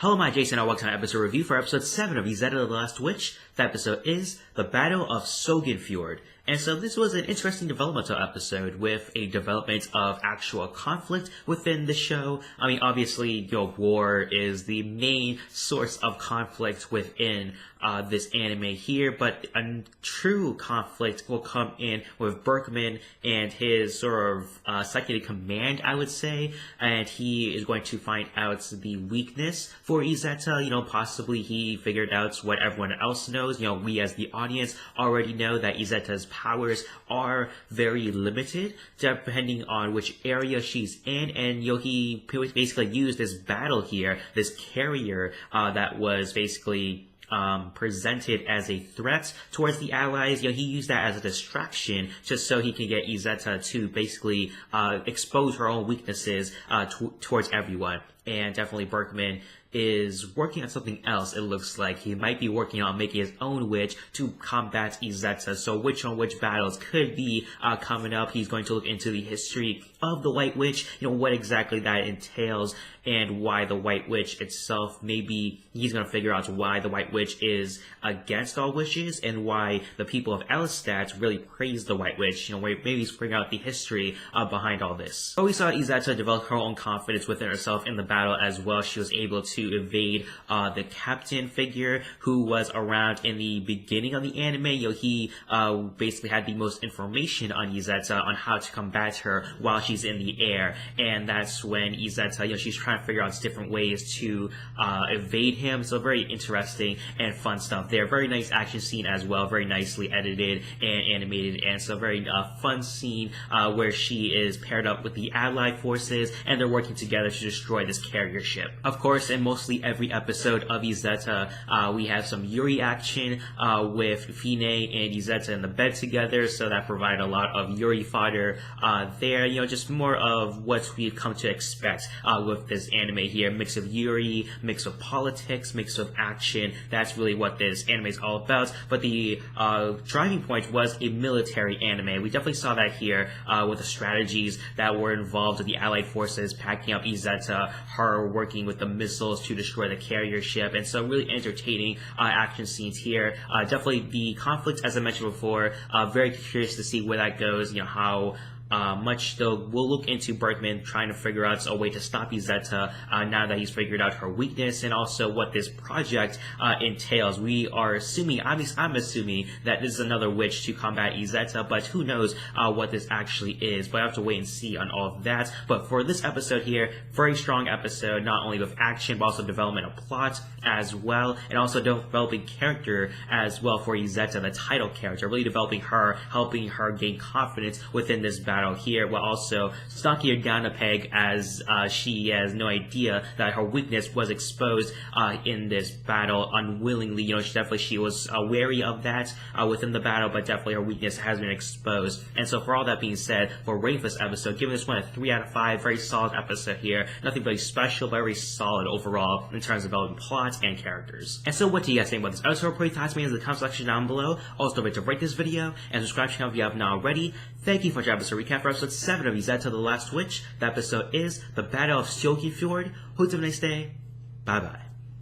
Hello, my Jason, and welcome to an episode review for episode 7 of Izetta the Last Witch. The episode is The Battle of Sognefjord. And so this was an interesting developmental episode with a development of actual conflict within the show. I mean, obviously, war is the main source of conflict within this anime here, but a true conflict will come in with Berkman and his sort of second in command, I would say, and he is going to find out the weakness for Izetta. Possibly he figured out what everyone else knows. We as the audience already know that Izetta's powers are very limited depending on which area she's in, and he basically used this battle here, this carrier that was basically presented as a threat towards the allies. He used that as a distraction just so he can get Izetta to basically expose her own weaknesses towards everyone. And definitely Berkman is working on something else. It looks like he might be working on making his own witch to combat Izetta. So which battles could be coming up. He's going to look into the history of the White Witch, what exactly that entails, and why the White Witch itself. Maybe he's going to figure out why the White Witch is against all witches and why the people of Elistad really praise the White Witch. Maybe he's figuring out the history behind all this. But we saw Izetta develop her own confidence within herself in the battle as well. She was able to evade the captain figure who was around in the beginning of the anime. He basically had the most information on Izetta on how to combat her while she's in the air, and that's when Izetta, she's trying to figure out different ways to evade him. So very interesting and fun stuff there. Very nice action scene as well, very nicely edited and animated, and so very fun scene where she is paired up with the allied forces and they're working together to destroy this carrier ship. Of course, in mostly every episode of Izetta, we have some Yuri action with Fine and Izetta in the bed together, so that provided a lot of Yuri fodder there. Just more of what we've come to expect with this anime here. Mix of Yuri, mix of politics, mix of action. That's really what this anime is all about. But the driving point was a military anime. We definitely saw that here with the strategies that were involved with the allied forces packing up Izetta, her working with the missiles to destroy the carrier ship, and so really entertaining action scenes here. Definitely the conflict, as I mentioned before, very curious to see where that goes, how much though we'll look into Berkman trying to figure out a way to stop Izetta now that he's figured out her weakness, and also what this project entails. We are assuming, I'm assuming that this is another witch to combat Izetta, but who knows what this actually is. But I have to wait and see on all of that. But for this episode here, very strong episode, not only with action but also development of plot as well, and also developing character as well for Izetta, the title character, really developing her, helping her gain confidence within this battle here, while also knocking her down a peg as she has no idea that her weakness was exposed in this battle unwillingly. She was wary of that within the battle, but definitely her weakness has been exposed. And so for all that being said, for rating this episode, giving this one a 3 out of 5, very solid episode here. Nothing really special, but very solid overall in terms of developing plots and characters. And so what do you guys think about this episode? Put your thoughts in the comment section down below. Also don't forget to rate this video and subscribe to the channel if you have not already. Thank you for watching episode recap for episode 7 of Izetta the Last Witch. The episode is The Battle of Sognefjord. Hope you have a nice day. Bye bye.